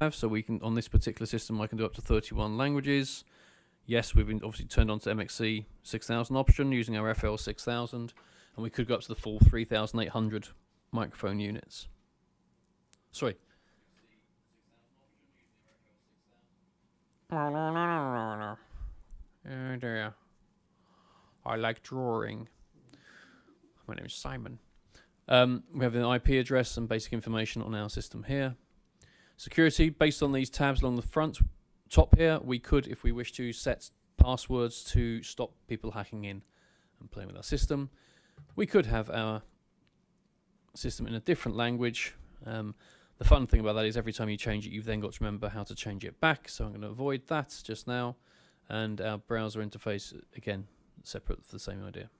So we can, on this particular system, I can do up to 31 languages. Yes, we've been obviously turned on to MXC 6000 option using our FL 6000, and we could go up to the full 3,800 microphone units. Sorry. Oh dear. I like drawing. My name is Simon. We have an IP address and basic information on our system here. Security, based on these tabs along the front top here, we could, if we wish to, set passwords to stop people hacking in and playing with our system. We could have our system in a different language. The fun thing about that is every time you change it, you've then got to remember how to change it back. So I'm going to avoid that just now. And our browser interface, again, separate for the same idea.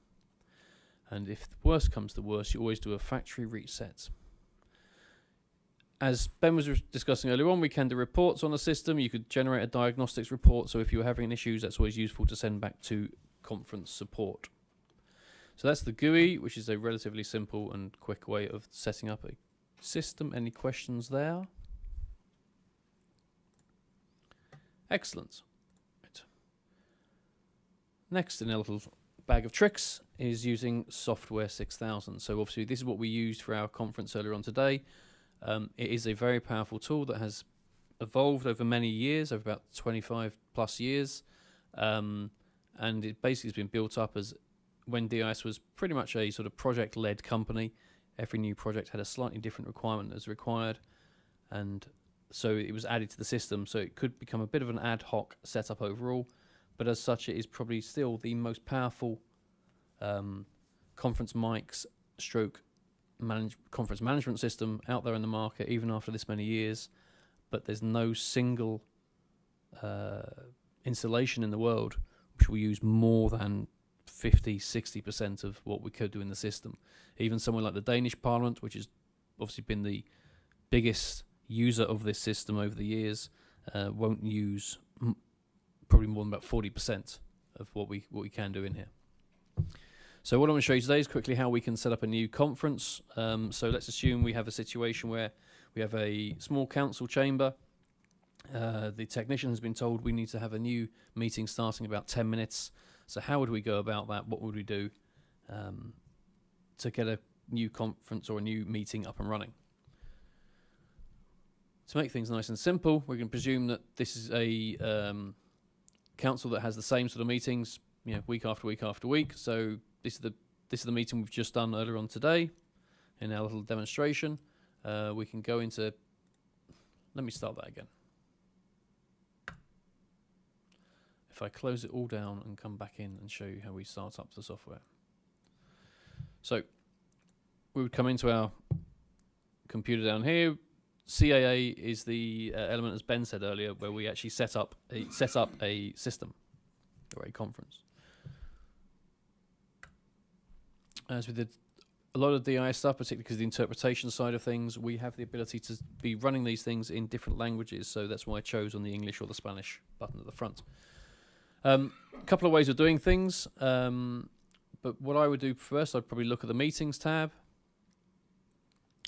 And if the worst comes to worst, you always do a factory reset. As Ben was discussing earlier on, we can do reports on the system. You could generate a diagnostics report. So if you're having issues, that's always useful to send back to conference support. So that's the GUI, which is a relatively simple and quick way of setting up a system. Any questions there? Excellent. Right. Next in a little bag of tricks is using Software 6000. So obviously this is what we used for our conference earlier on today. It is a very powerful tool that has evolved over many years, over about 25 plus years, and it basically has been built up as when DIS was pretty much a sort of project-led company. Every new project had a slightly different requirement as required, and so it was added to the system, so it could become a bit of an ad hoc setup overall, but as such it is probably still the most powerful conference mics stroke conference management system out there in the market, even after this many years. But there's no single installation in the world which will use more than 50-60% of what we could do in the system. Even somewhere like the Danish Parliament, which has obviously been the biggest user of this system over the years, won't use probably more than about 40% of what we can do in here. So what I'm going to show you today is quickly how we can set up a new conference. So let's assume we have a situation where we have a small council chamber. The technician has been told we need to have a new meeting starting in about 10 minutes. So how would we go about that? What would we do to get a new conference or a new meeting up and running? To make things nice and simple, we can presume that this is a council that has the same sort of meetings, you know, week after week after week. So this is the meeting we've just done earlier on today in our little demonstration. We can go into, let me start that again. If I close it all down and come back in and show you how we start up the software. So we would come into our computer down here. CAA is the element, as Ben said earlier, where we actually set up a system or a conference. As we did a lot of DI stuff, particularly because of the interpretation side of things, we have the ability to be running these things in different languages. So that's why I chose on the English or the Spanish button at the front. A couple of ways of doing things. But what I would do first, I'd probably look at the meetings tab.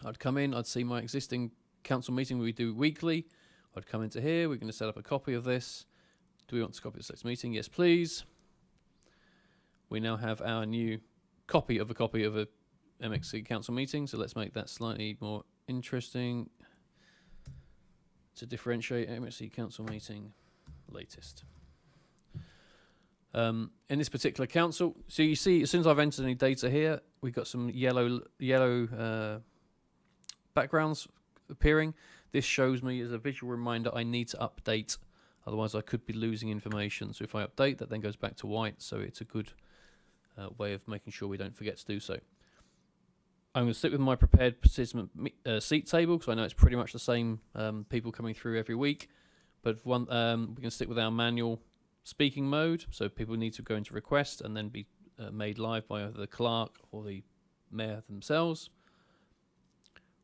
I'd come in, I'd see my existing council meeting we do weekly. I'd come into here, we're going to set up a copy of this. Do we want to copy this next meeting? Yes, please. We now have our new copy of a MXC council meeting, so let's make that slightly more interesting to differentiate. MXC council meeting latest. In this particular council, so you see as soon as I've entered any data here, we've got some yellow backgrounds appearing. This shows me as a visual reminder I need to update, otherwise I could be losing information. So if I update, that then goes back to white, so it's a good way of making sure we don't forget to do so. I'm going to stick with my prepared participant seat table because I know it's pretty much the same people coming through every week, but we can stick with our manual speaking mode, so people need to go into request and then be made live by either the clerk or the mayor themselves.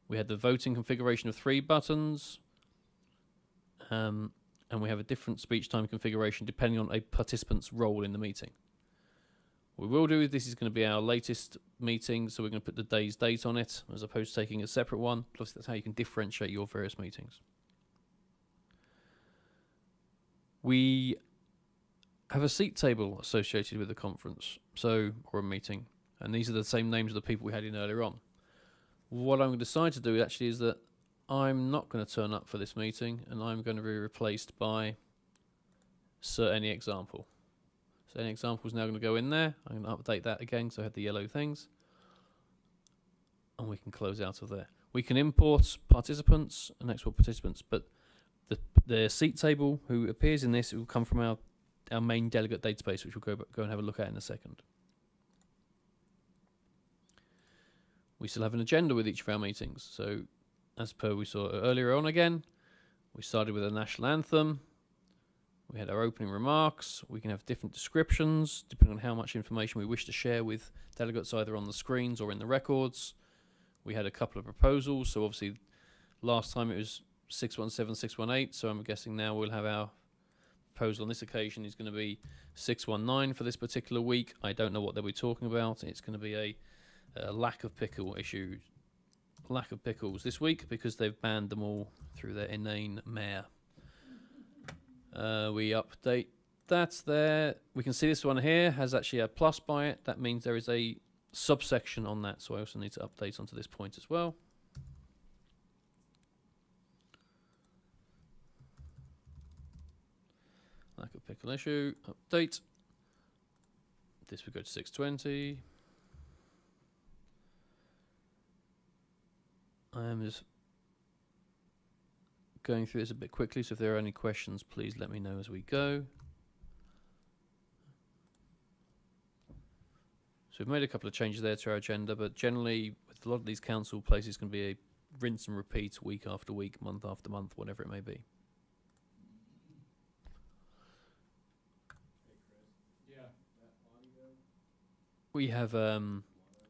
We had the voting configuration of 3 buttons, and we have a different speech time configuration depending on a participant's role in the meeting. What we will do, this is going to be our latest meeting, so we're going to put the day's date on it as opposed to taking a separate one. Plus, that's how you can differentiate your various meetings. We have a seat table associated with the conference, or a meeting, and these are the same names of the people we had in earlier on. What I'm going to decide to do actually is that I'm not going to turn up for this meeting, and I'm going to be replaced by Sir Any Example. So Any Example is now going to go in there. I'm going to update that again, so I had the yellow things, and we can close out of there. We can import participants and export participants, but the seat table who appears in this, it will come from our main delegate database, which we'll go and have a look at in a second. We still have an agenda with each of our meetings. So as per we saw earlier on again, we started with a national anthem. We had our opening remarks. We can have different descriptions depending on how much information we wish to share with delegates, either on the screens or in the records. We had a couple of proposals. So obviously last time it was 617, 618. So I'm guessing now we'll have our proposal on this occasion is going to be 619 for this particular week. I don't know what they'll be talking about. It's going to be a lack of pickles this week because they've banned them all through their inane mayor. We update that there. We can see this one here has actually a plus by it. That means there is a subsection on that, so I also need to update onto this point as well. Lack of pickle issue, update. This would go to 620. I am just going through this a bit quickly, so if there are any questions, please let me know as we go. So we've made a couple of changes there to our agenda, but generally, with a lot of these council places, can be a rinse and repeat week after week, month after month, whatever it may be. We have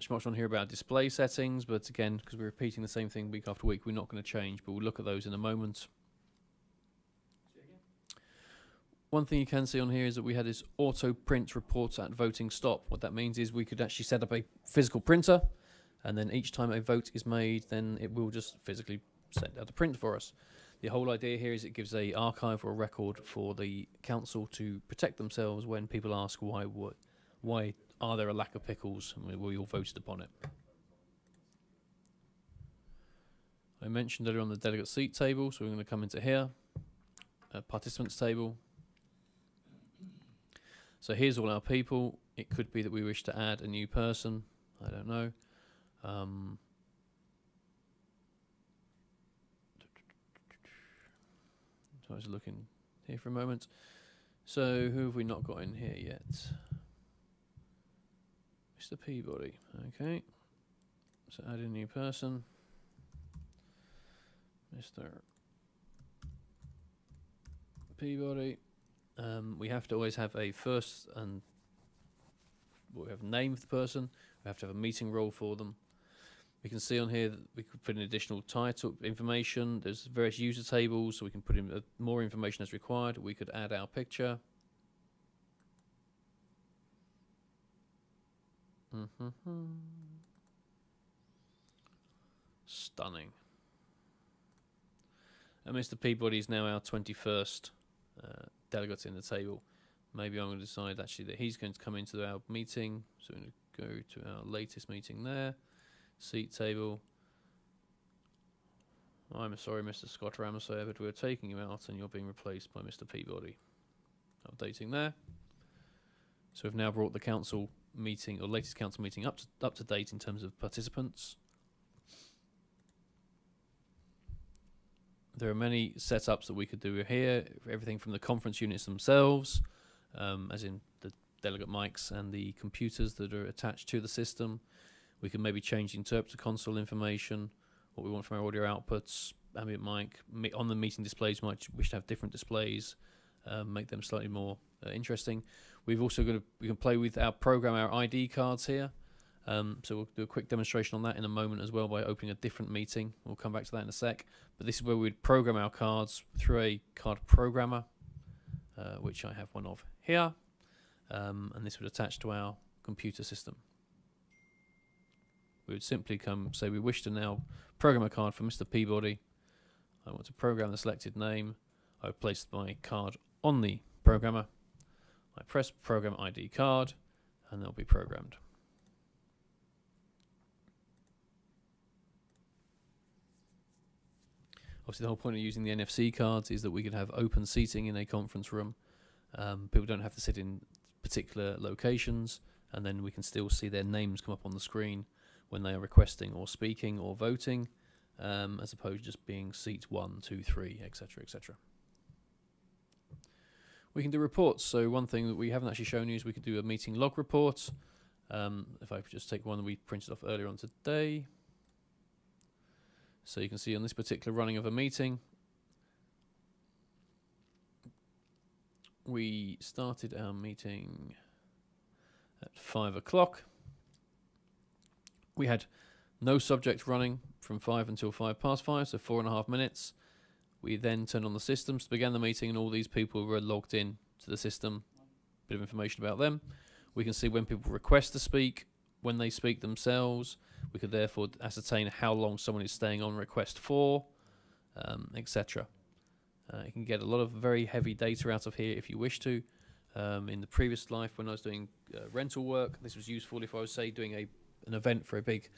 much on here about display settings, but again, because we're repeating the same thing week after week, we're not going to change, but we'll look at those in a moment. One thing you can see on here is that we had this auto print reports at voting stop. What that means is we could actually set up a physical printer, and then each time a vote is made, then it will just physically send out a print for us. The whole idea here is it gives a archive or a record for the council to protect themselves when people ask why are there a lack of pickles, and we all voted upon it. I mentioned earlier on the delegate seat table, so we're going to come into here, participants table. So here's all our people. It could be that we wish to add a new person. I don't know. So I was looking here for a moment. So who have we not got in here yet? Mr. Peabody. Okay. So add a new person. Mr. Peabody. We have to always have a first and we have a name of the person. We have to have a meeting role for them. We can see on here that we could put in additional title information. There's various user tables, so we can put in more information as required. We could add our picture. Stunning. And Mr. Peabody is now our 21st delegate in the table. Maybe I'm going to decide actually that he's going to come into our meeting. So we're going to go to our latest meeting there. Seat table. I'm sorry, Mr. Scott Ramsay, but we're taking you out and you're being replaced by Mr. Peabody. Updating there. So we've now brought the council meeting, or latest council meeting, up to date in terms of participants. There are many setups that we could do here, everything from the conference units themselves, as in the delegate mics and the computers that are attached to the system. We can maybe change the interpreter console information, what we want from our audio outputs, ambient mic. On the meeting displays, we might wish to have different displays, make them slightly more interesting. We've also we can play with our ID cards here. So we'll do a quick demonstration on that in a moment as well by opening a different meeting. We'll come back to that in a sec. But this is where we'd program our cards through a card programmer, which I have one of here. And this would attach to our computer system. We would simply say we wish to now program a card for Mr. Peabody. I want to program the selected name. I would place my card on the programmer. I press program ID card and they'll be programmed. Obviously, the whole point of using the NFC cards is that we could have open seating in a conference room. People don't have to sit in particular locations, and then we can still see their names come up on the screen when they are requesting or speaking or voting, as opposed to just being seat 1, 2, 3, etc., etc. We can do reports. So one thing that we haven't actually shown you is we could do a meeting log report. If I just take one that we printed off earlier on today. So you can see on this particular running of a meeting, we started our meeting at 5 o'clock. We had no subject running from 5 until 5 past 5, so 4.5 minutes. We then turned on the systems, began the meeting, and all these people were logged in to the system. Bit of information about them. We can see when people request to speak, when they speak themselves. We could therefore ascertain how long someone is staying on request for, etc. You can get a lot of very heavy data out of here if you wish to. In the previous life, when I was doing rental work, this was useful if I was, say, doing an event for a big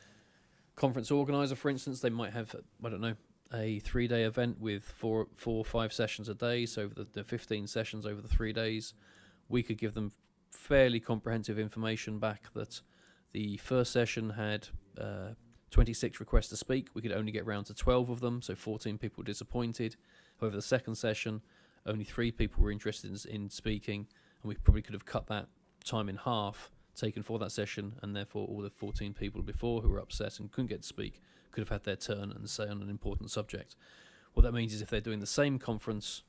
conference organizer, for instance. They might have, I don't know, a 3-day event with four or 5 sessions a day. So over the 15 sessions over the 3 days, we could give them fairly comprehensive information back that the first session had 26 requests to speak. We could only get round to 12 of them, so 14 people were disappointed. However, the second session, only 3 people were interested in speaking, and we probably could have cut that time in half, taken for that session, and therefore all the 14 people before who were upset and couldn't get to speak could have had their turn and say on an important subject. What that means is if they're doing the same conference,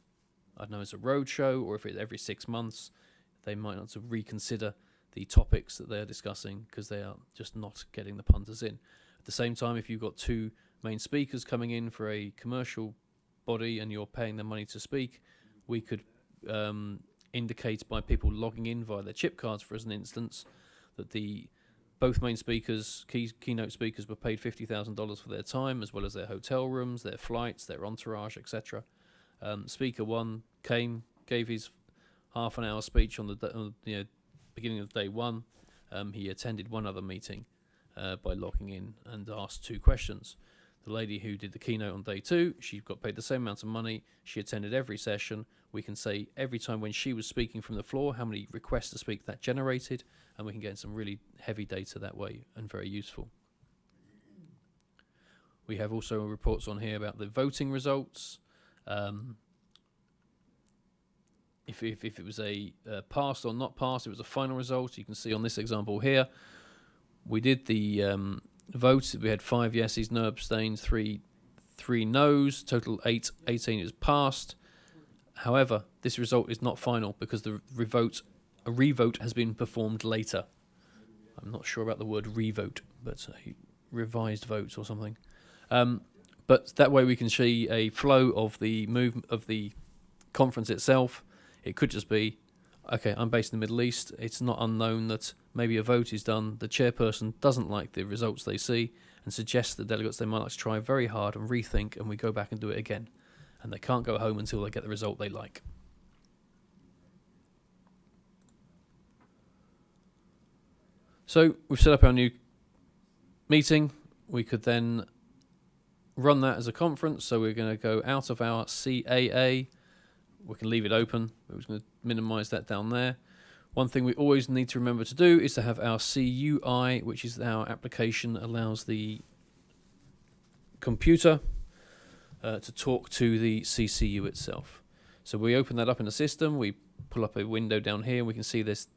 I don't know, as a roadshow, or if it's every 6 months, they might not sort of reconsider the topics that they're discussing because they are just not getting the punters in. At the same time, if you've got 2 main speakers coming in for a commercial body and you're paying them money to speak, we could indicate by people logging in via their chip cards, for an instance, that both main speakers, keynote speakers, were paid $50,000 for their time, as well as their hotel rooms, their flights, their entourage, etc. Speaker 1 came, gave his half-an-hour speech on the beginning of day 1. He attended one other meeting by logging in and asked 2 questions. The lady who did the keynote on day 2, she got paid the same amount of money. She attended every session. We can say every time when she was speaking from the floor how many requests to speak that generated, and we can get some really heavy data that way and very useful. We have also reports on here about the voting results. If it was a passed or not passed, it was a final result. You can see on this example here, we did the vote. We had 5 yeses, no abstains, 3 noes, total 18 is passed. However, this result is not final because a revote has been performed later. I'm not sure about the word revote, but a revised vote or something. But that way we can see a flow of the movement of the conference itself. It could just be, okay, I'm based in the Middle East. It's not unknown that maybe a vote is done. The chairperson doesn't like the results they see and suggests to the delegates they might like to try very hard and rethink, and we go back and do it again. And they can't go home until they get the result they like. So we've set up our new meeting. We could then run that as a conference. So we're going to go out of our CAA. We can leave it open. We're just going to minimize that down there. One thing we always need to remember to do is to have our CUI, which is our application allows the computer to talk to the CCU itself. So we open that up in the system. We pull up a window down here. We can see this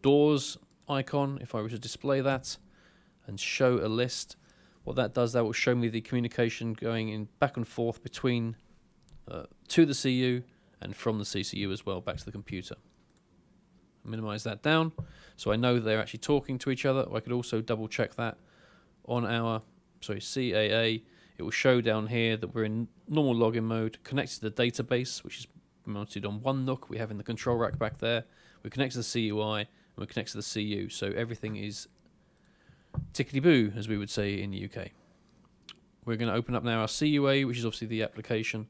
doors icon. If I were to display that and show a list, what that does, that will show me the communication going in back and forth between to the CU and from the CCU as well back to the computer. Minimize that down so I know they're actually talking to each other. I could also double check that on our CAA. It will show down here that we're in normal login mode, connected to the database, which is mounted on one NUC we have in the control rack back there. We connect to the CUI and we connect to the CU, so everything is tickety-boo, as we would say in the UK. We're going to open up now our CUA, which is obviously the application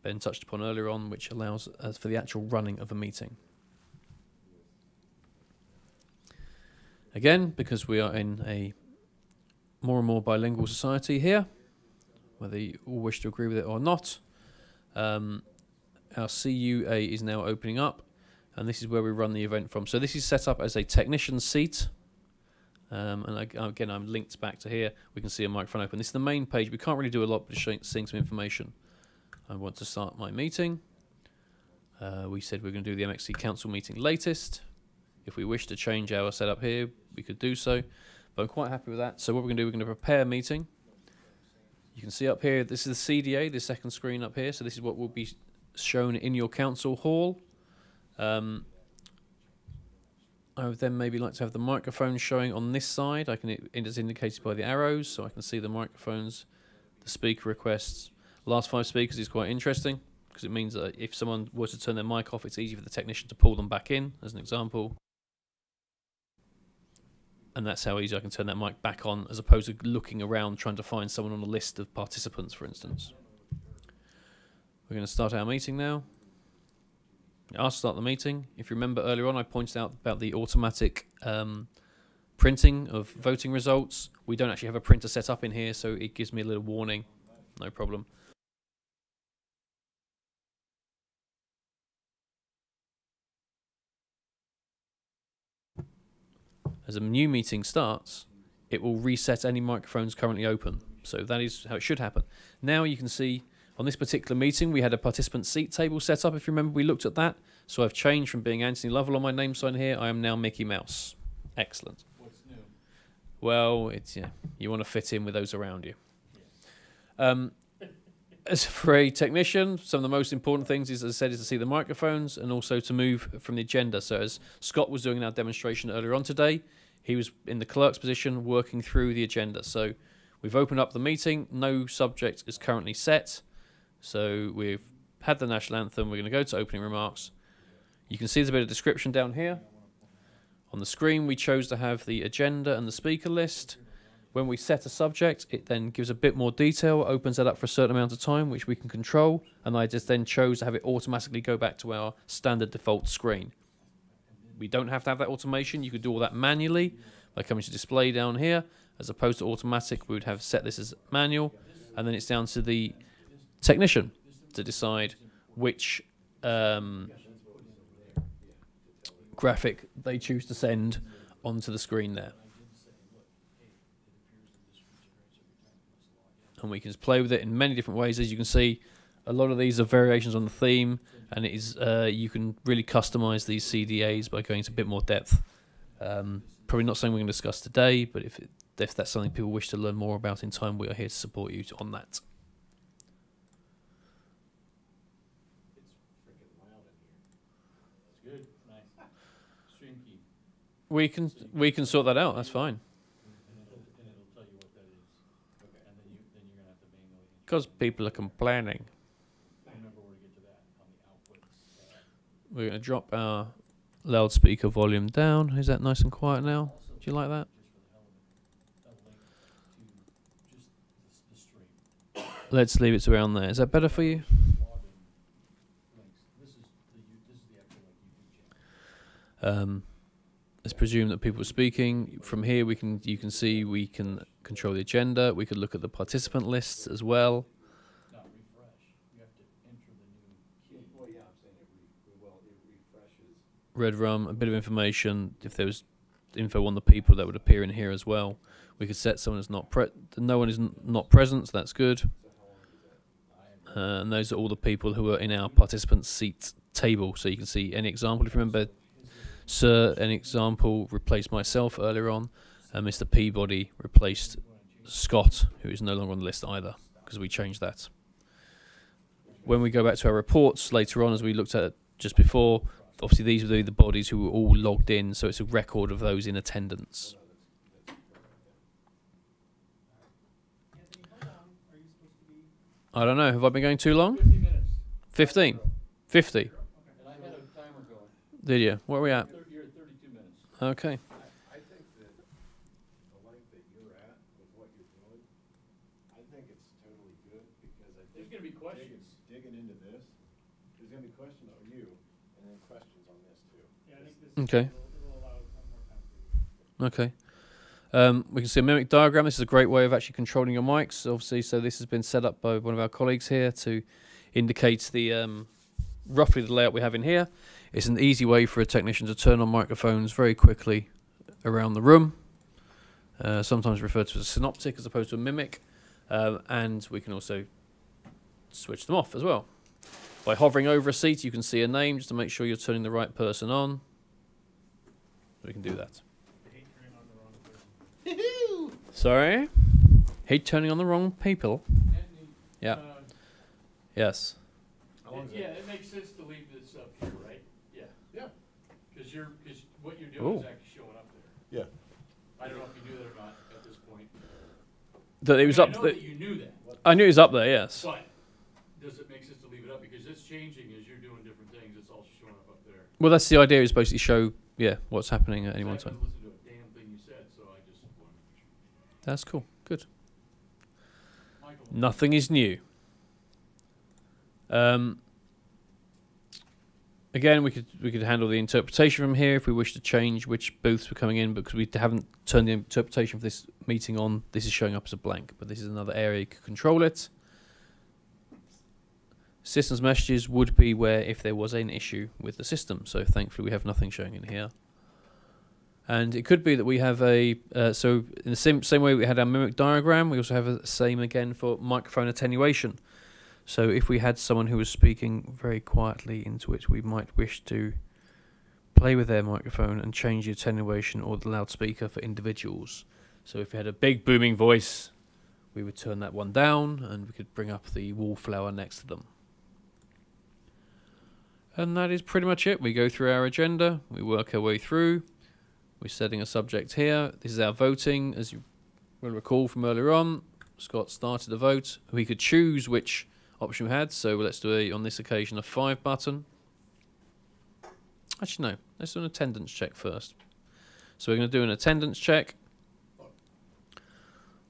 Ben touched upon earlier on, which allows for the actual running of a meeting. Again, because we are in a more and more bilingual society here, whether you all wish to agree with it or not, our CUA is now opening up, and this is where we run the event from. So this is set up as a technician seat, and again, I'm linked back to here. We can see a microphone open. This is the main page. We can't really do a lot, but just seeing some information. I want to start my meeting. We said we're going to do the MXC Council meeting latest. If we wish to change our setup here, we could do so, but I'm quite happy with that. So what we're going to do, we're going to prepare a meeting. You can see up here, this is the CDA, the second screen up here. So this is what will be shown in your council hall. I would then maybe like to have the microphone showing on this side. It is indicated by the arrows, so I can see the microphones, the speaker requests. Last 5 speakers is quite interesting, because it means that if someone were to turn their mic off, it's easy for the technician to pull them back in, as an example. And that's how easy I can turn that mic back on, as opposed to looking around trying to find someone on a list of participants, for instance. We're going to start our meeting now. I'll start the meeting. If you remember earlier on, I pointed out about the automatic printing of voting results. We don't actually have a printer set up in here, so it gives me a little warning. No problem. As a new meeting starts, it will reset any microphones currently open. So that is how it should happen. Now you can see on this particular meeting, we had a participant seat table set up. If you remember, we looked at that. So I've changed from being Anthony Lovell on my name sign here. I am now Mickey Mouse. Excellent. What's new? Well, it's you want to fit in with those around you. Yeah. As for a technician, some of the most important things, as I said, is to see the microphones and also to move from the agenda. So as Scott was doing in our demonstration earlier on today, he was in the clerk's position working through the agenda. So we've opened up the meeting. No subject is currently set. So we've had the national anthem. We're going to go to opening remarks. You can see there's a bit of description down here. On the screen, we chose to have the agenda and the speaker list. When we set a subject, it then gives a bit more detail, opens that up for a certain amount of time, which we can control, and I just then chose to have it automatically go back to our standard default screen. We don't have to have that automation. You could do all that manually by coming to display down here. As opposed to automatic, we would have set this as manual, and then it's down to the technician to decide which graphic they choose to send onto the screen there. And we can play with it in many different ways. As you can see, a lot of these are variations on the theme, and it is you can really customize these CDAs by going into a bit more depth. Probably not something we can discuss today, but if that's something people wish to learn more about in time, we are here to support you on that. It's freaking loud in here. It's good. Nice. Stream key. We can sort that out. That's fine. And it'll tell you what that is. Okay. And then you're gonna have to manually. Because people are complaining. Remember where to get to that on the outputs. We're going to drop our loudspeaker volume down. Is that nice and quiet now? Do you like that? Let's leave it around there. Is that better for you? Let's presume that people are speaking. From here, you can see we can control the agenda. We could look at the participant lists as well. Not refresh. You have to enter the new key. Well, yeah, I'm saying it refreshes. Red rum, a bit of information. If there was info on the people, that would appear in here as well. We could set someone as no one is not present, so that's good. And those are all the people who are in our participant seat table. So you can see any example. If you remember, Sir, an example replaced myself earlier on, and Mr. Peabody replaced Scott, who is no longer on the list either, because we changed that. When we go back to our reports later on, as we looked at just before, obviously these would be the bodies who were all logged in, so it's a record of those in attendance. I don't know. Have I been going too long? 50 minutes. 15? 50? And I had a timer going. Did you? Where are we at? You're at 32 minutes. Okay. I think that the length that you're at with what you're doing, I think it's totally good, because I There's think gonna be questions. digging into this, there's gonna be questions on you, and then questions on this too. Yeah, I think this Okay. it'll allow more time for you. Okay. We can see a mimic diagram. This is a great way of actually controlling your mics, obviously. So this has been set up by one of our colleagues here to indicate the roughly the layout we have in here. It's an easy way for a technician to turn on microphones very quickly around the room. Sometimes referred to as a synoptic as opposed to a mimic. And we can also switch them off as well. By hovering over a seat, you can see a name just to make sure you're turning the right person on. We can do that. I hate turning on the wrong person. Sorry? Hate turning on the wrong people. Yeah. Yes. Yeah, it makes sense to leave this up here, right? Yeah. Yeah. Because what you're doing is Ooh. actually showing up there. Yeah. I don't know if you knew that or not at this point. That it was I up. know that you knew that, I knew it was up there. Yes. but does it make sense to leave it up? Because it's changing as you're doing different things. It's also showing up there. Well, that's the idea. Is basically show what's happening at any one So I time. haven't listened to a damn thing you said, so I just wanted to. That's cool. Good. Michael. Nothing is new. Again, we could handle the interpretation from here if we wish to change which booths we're coming in, because we haven't turned the interpretation for this meeting on. This is showing up as a blank, but this is another area you can control it. Systems messages would be where if there was an issue with the system. So thankfully we have nothing showing in here. And it could be that we have a, so in the same way we had our mimic diagram, we also have the same again for microphone attenuation. So if we had someone who was speaking very quietly into it, we might wish to play with their microphone and change the attenuation or the loudspeaker for individuals. So if we had a big booming voice, we would turn that one down and we could bring up the wallflower next to them. And that is pretty much it. We go through our agenda, we work our way through. We're setting a subject here. This is our voting. As you will recall from earlier on, Scott started the vote. We could choose which option we had. So let's do, on this occasion, a 5 button. Actually, no. Let's do an attendance check first. So we're going to do an attendance check.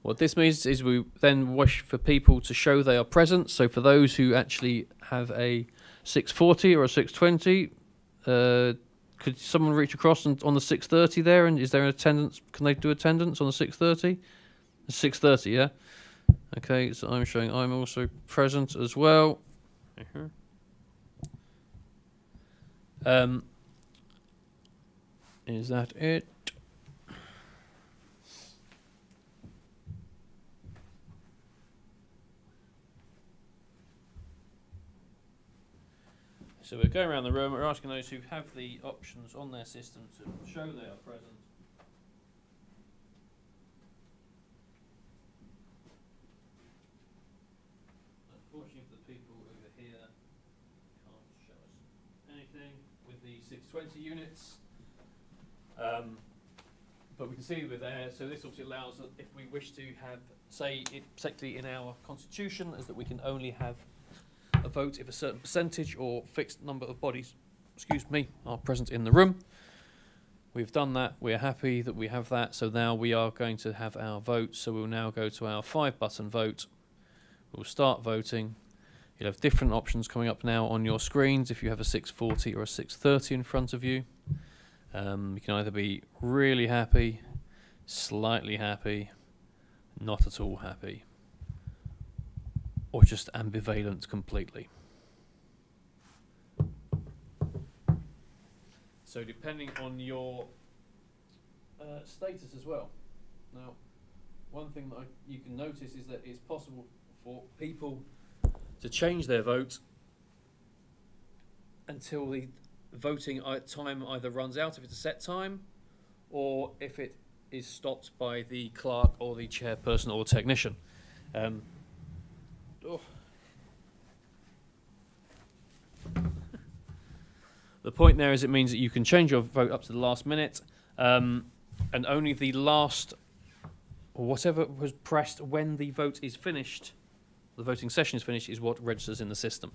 What this means is we then wish for people to show they are present. So for those who actually have a 640 or a 620, could someone reach across on the 630 there? And is there an attendance? Can they do attendance on the 630? The 630, yeah. Okay, so I'm showing I'm also present as well. Is that it? So we're going around the room, we're asking those who have the options on their system to show they are present. Unfortunately for the people over here, can't show us anything with the 620 units. But we can see with there, so this obviously allows that if we wish to have, say, it particularly in our constitution, is that we can only have a vote if a certain percentage or fixed number of bodies, are present in the room. We've done that. We're happy that we have that. So now we are going to have our vote. So we'll now go to our 5-button vote. We'll start voting. You'll have different options coming up now on your screens if you have a 640 or a 630 in front of you. You can either be really happy, slightly happy, not at all happy, or just ambivalent completely. So depending on your status as well. Now, one thing that you can notice is that it's possible for people to change their vote until the voting time either runs out if it's a set time, or if it is stopped by the clerk or the chairperson or technician. The point there is it means that you can change your vote up to the last minute, and only the last, or whatever was pressed when the vote is finished, the voting session is finished, is what registers in the system.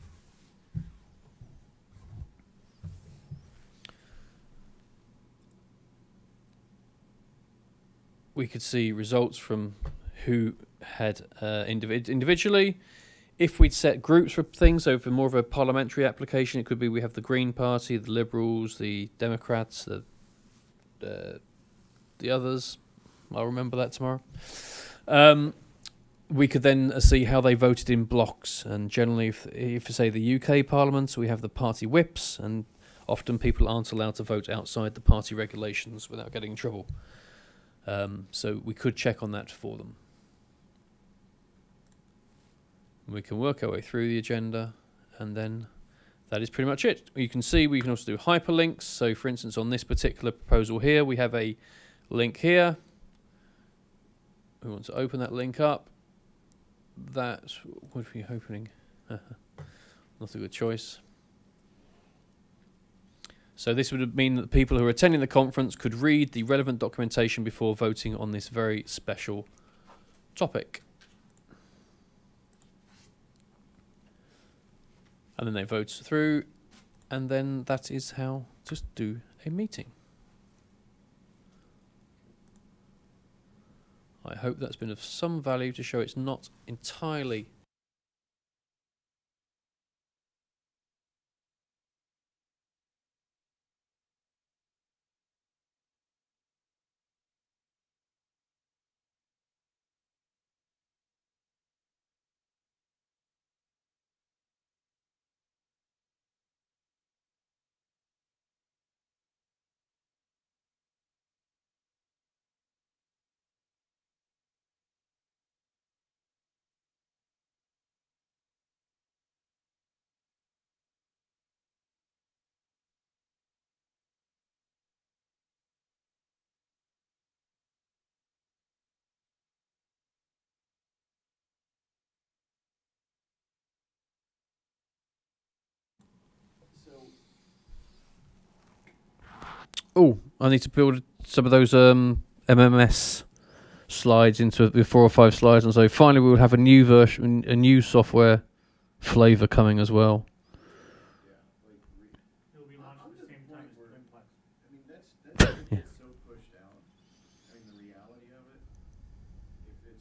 We could see results from who had individually. If we'd set groups for things, so for more of a parliamentary application, it could be we have the Green Party, the Liberals, the Democrats, the others. I'll remember that tomorrow. We could then see how they voted in blocks, and generally, if say the UK Parliament, we have the party whips, and often people aren't allowed to vote outside the party regulations without getting in trouble. So we could check on that for them. We can work our way through the agenda, and then that is pretty much it. You can see we can also do hyperlinks. So, for instance, on this particular proposal here, we have a link here. We want to open that link up. That, what are we opening? Not a good choice. So this would mean that people who are attending the conference could read the relevant documentation before voting on this very special topic. And then they vote through, and then that is how to do a meeting. I hope that's been of some value to show it's not entirely Oh, I need to build some of those MMS slides into the 4 or 5 slides, and so finally we will have a new version, a new software flavor coming as well. It'll be launched at the same time as Twimplex. I mean, that's it's so pushed out. I mean, the reality of it, if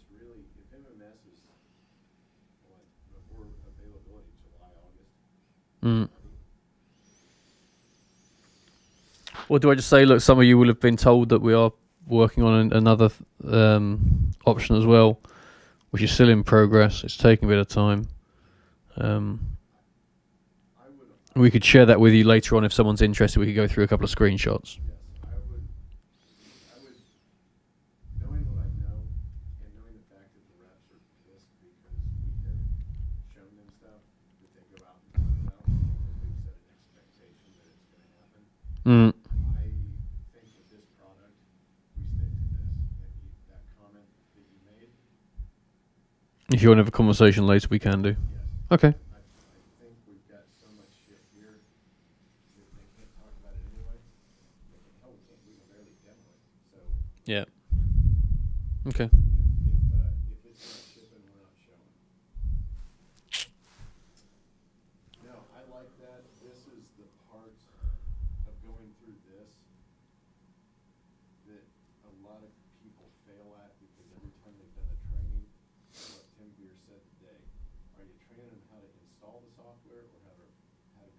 MMS is what before availability, July, August. Or do I just say, look, some of you will have been told that we are working on another option as well, which is still in progress. It's taking a bit of time. We could share that with you later on if someone's interested. We could go through a couple of screenshots. Yes, I would, knowing what I know, and knowing the fact that the reps are pissed because we have shown them stuff that they go out and talk about because we've set an expectation that it's going to happen. I think with this product, we stick to this. And that comment that you made. If you want to have a conversation later, we can do. Yes. Okay. I think we've got so much shit here that they can't talk about it anyway. Hell, we can barely demo it. So Yeah. Okay. if it's not shipping, we're not showing. No, I like that. This is the part of going through this that a lot of people fail at because every time they've done a training, what Tim Beer said today, are you training them how to install the software or how to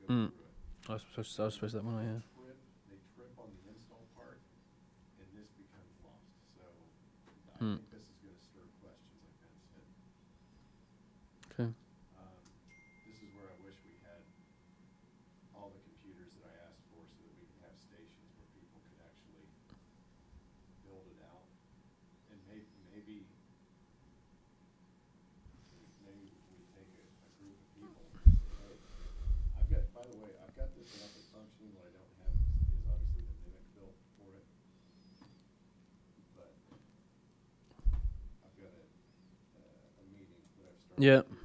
go through it? I was supposed to that one, yeah. They trip on the install part, and this becomes lost. So I think this is going to stir questions, like Ben said. Okay. This is where I wish we had all the computers that I asked for so that we could have stations where people could actually build it out. And maybe we take a group of people and say, hey, by the way, I've got this method functioning. What I don't have is obviously the Mimic built for it. But I've got a meeting that I've started. Yeah. If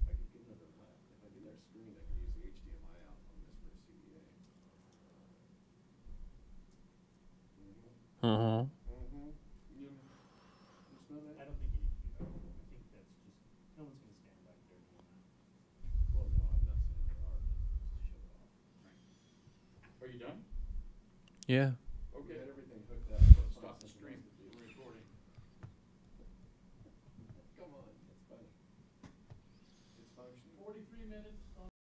I could get another if I get our screen, I can use the HDMI out on this for a CDA. Uh-huh. You smell that? I don't think you need to do that. I think that's just, no one's gonna stand back there doing that. Well, no, I'm not saying they are, but just shut it off. Are you done? Yeah. We Okay. had everything hooked up. Stop the stream. We're recording. 43 minutes